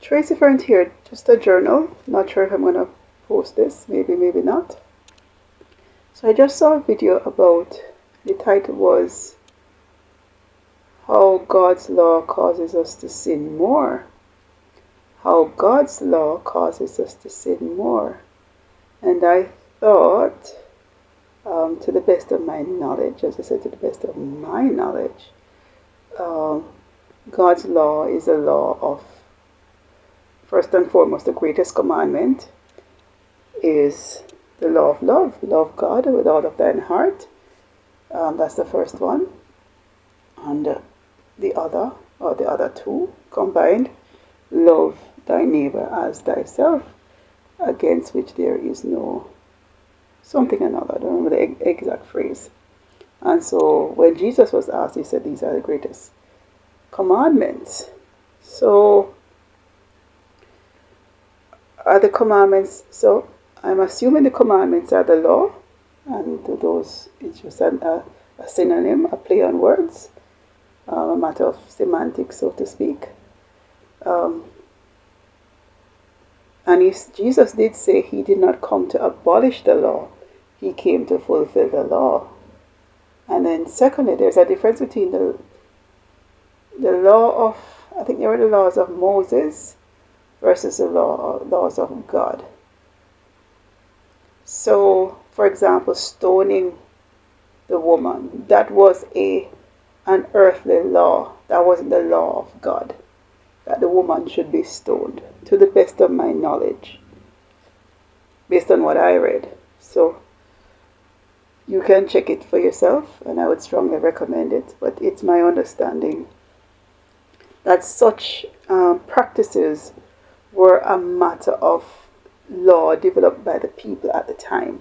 Tracey Ferrant here, just a journal. Not sure if I'm going to post this, maybe, maybe not. So I just saw a video about, the title was, How God's Law Causes Us to Sin More. How God's Law Causes Us to Sin More. And I thought, to the best of my knowledge, as I said, to the best of my knowledge, God's law is a law of, first and foremost, the greatest commandment is the law of love. Love God with all of thine heart. That's the first one. And the other two combined, love thy neighbor as thyself, against which there is no something another. I don't remember the exact phrase. And so when Jesus was asked, he said these are the greatest commandments. So are the commandments, so I'm assuming the commandments are the law, and to those it's just a synonym, a play on words, a matter of semantics, so to speak. And Jesus did say he did not come to abolish the law, he came to fulfill the law. And then secondly, there's a difference between the law of, I think there were the laws of Moses versus the laws of God. So, for example, stoning the woman, that was an earthly law. That wasn't the law of God, that the woman should be stoned, to the best of my knowledge, based on what I read. So you can check it for yourself, and I would strongly recommend it. But it's my understanding that such practices were a matter of law developed by the people at the time,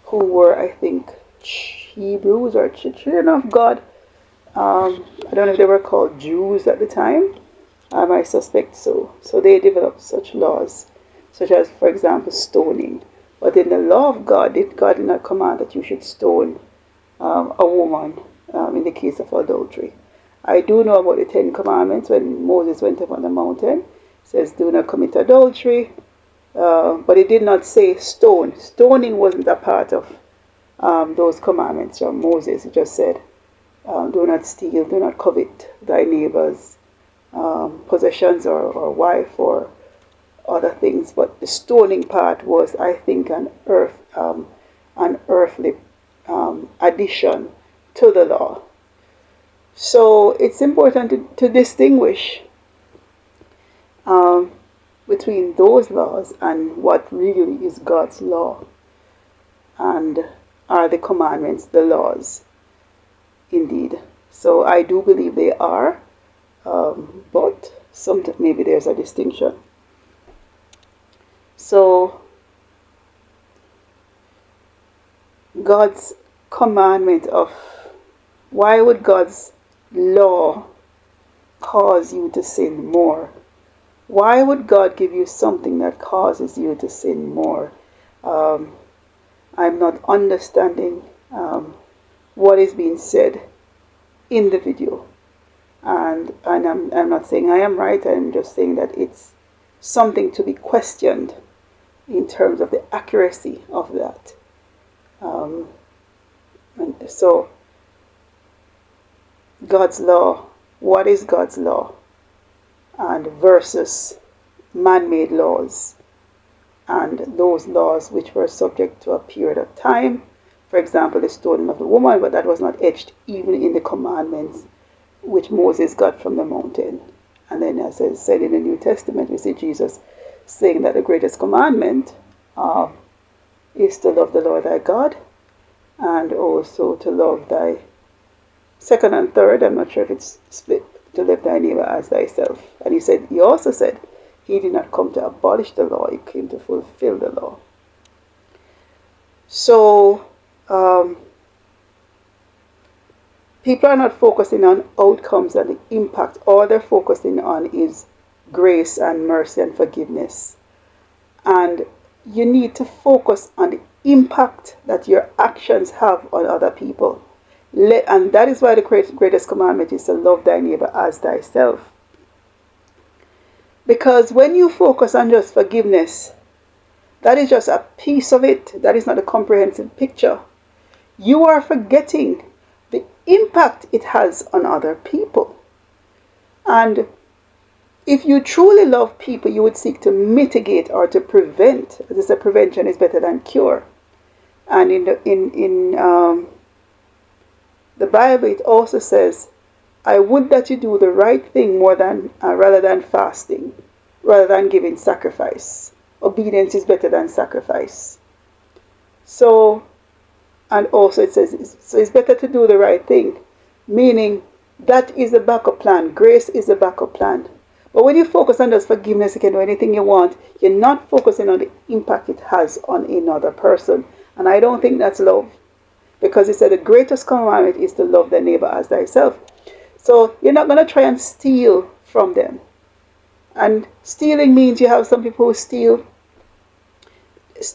who were, I think, Hebrews or children of God. I don't know if they were called Jews at the time. I suspect so. So they developed such laws, such as, for example, stoning. But in the law of God, God did not command that you should stone a woman in the case of adultery. I do know about the Ten Commandments. When Moses went up on the mountain, it says, do not commit adultery. But it did not say stone. Stoning wasn't a part of those commandments from Moses. It just said, do not steal, do not covet thy neighbor's possessions or wife or other things. But the stoning part was, I think, an earthly addition to the law. So it's important to distinguish between those laws and what really is God's law, and are the commandments the laws indeed. So I do believe they are, but maybe there's a distinction. So God's commandment of, why would God's law cause you to sin more? Why would God give you something that causes you to sin more? I'm not understanding what is being said in the video. And I'm not saying I am right. I'm just saying that it's something to be questioned in terms of the accuracy of that. And so, God's law, what is God's law? And versus man-made laws, and those laws which were subject to a period of time. For example, the stoning of the woman, but that was not etched even in the commandments which Moses got from the mountain. And then, as I said in the New Testament, we see Jesus saying that the greatest commandment is to love the Lord thy God, and also to love thy second and third, I'm not sure if it's split, to love thy neighbor as thyself. And he also said, he did not come to abolish the law, he came to fulfill the law. So, people are not focusing on outcomes and the impact. All they're focusing on is grace and mercy and forgiveness. And you need to focus on the impact that your actions have on other people. And that is why the greatest commandment is to love thy neighbor as thyself. Because when you focus on just forgiveness, that is just a piece of it. That is not a comprehensive picture. You are forgetting the impact it has on other people. And if you truly love people, you would seek to mitigate or to prevent. As I said, prevention is better than cure. And in the Bible, it also says, I would that you do the right thing more than rather than fasting, rather than giving sacrifice. Obedience is better than sacrifice. So, and also it says, so it's better to do the right thing, meaning that is the backup plan. Grace is the backup plan. But when you focus on just forgiveness, you can do anything you want. You're not focusing on the impact it has on another person. And I don't think that's love. Because it said the greatest commandment is to love thy neighbor as thyself. So you're not going to try and steal from them. And stealing means you have some people who steal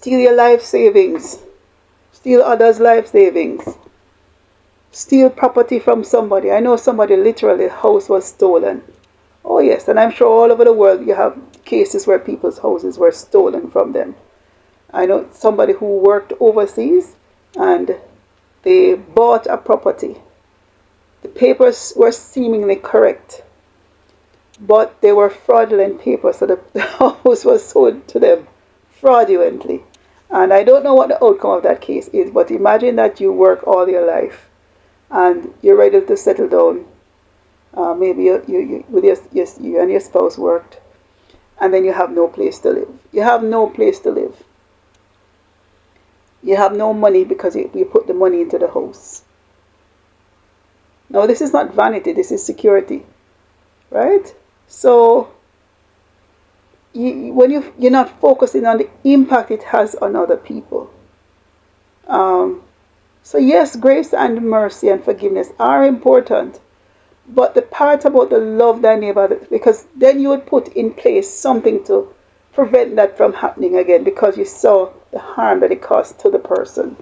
your life savings, steal others' life savings, steal property from somebody. I know somebody literally, house was stolen. Oh yes, and I'm sure all over the world you have cases where people's houses were stolen from them. I know somebody who worked overseas and they bought a property. The papers were seemingly correct, but they were fraudulent papers, so the house was sold to them fraudulently. And I don't know what the outcome of that case is, but imagine that you work all your life and you're ready to settle down. Maybe you and your spouse worked, and then you have no place to live. You have no place to live. You have no money because you put the money into the house. Now, this is not vanity, this is security, right? So, when you're not focusing on the impact it has on other people. So yes, grace and mercy and forgiveness are important. But the part about the love thy neighbor, because then you would put in place something to prevent that from happening again, because you saw the harm that it caused to the person.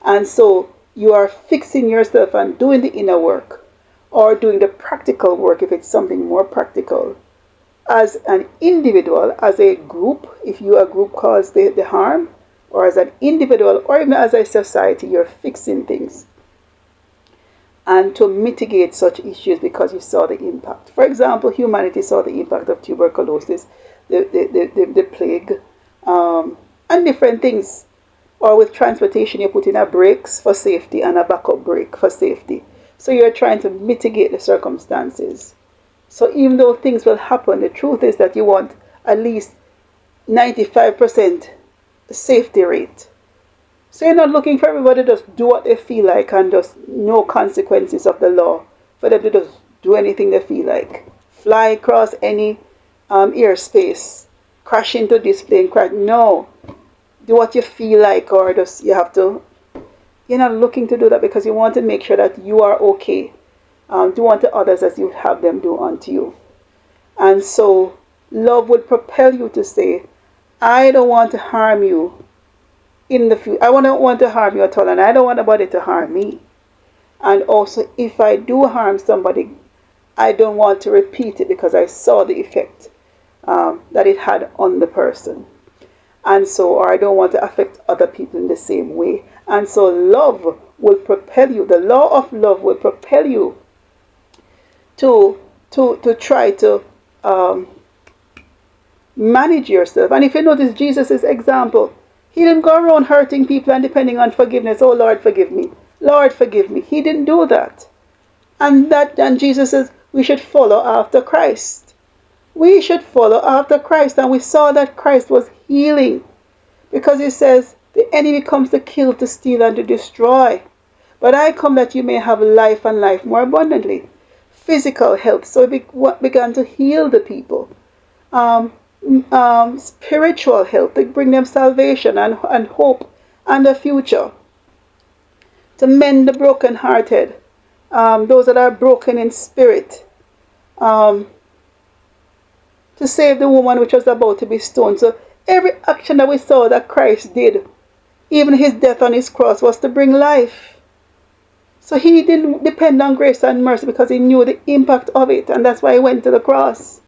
And so you are fixing yourself and doing the inner work, or doing the practical work if it's something more practical. As an individual, as a group, if you a group caused the harm, or as an individual, or even as a society, you're fixing things. And to mitigate such issues because you saw the impact. For example, humanity saw the impact of tuberculosis, the plague, and different things. Or with transportation, you put in a brakes for safety and a backup brake for safety. So you're trying to mitigate the circumstances. So even though things will happen, the truth is that you want at least 95% safety rate. So you're not looking for everybody to just do what they feel like and just no consequences of the law for them to just do anything they feel like. Fly across any airspace, crash into this plane, crash. No. Do what you feel like, or just you have to. You're not looking to do that because you want to make sure that you are okay. Do unto others as you would have them do unto you. And so love would propel you to say, I don't want to harm you in the future. I don't want to harm you at all, and I don't want anybody to harm me. And also, if I do harm somebody, I don't want to repeat it because I saw the effect that it had on the person. And so, or I don't want to affect other people in the same way. And so love will propel you, the law of love will propel you to try to manage yourself. And if you notice Jesus' example, he didn't go around hurting people and depending on forgiveness. Oh Lord, forgive me. Lord, forgive me. He didn't do that. And Jesus says we should follow after Christ. We should follow after Christ. And we saw that Christ was healing. Because he says, the enemy comes to kill, to steal, and to destroy. But I come that you may have life and life more abundantly. Physical health. So he began to heal the people. Spiritual health, to bring them salvation and hope and a future. To mend the brokenhearted. Those that are broken in spirit. To save the woman which was about to be stoned. So every action that we saw that Christ did, even his death on his cross, was to bring life. So he didn't depend on grace and mercy because he knew the impact of it, and that's why he went to the cross.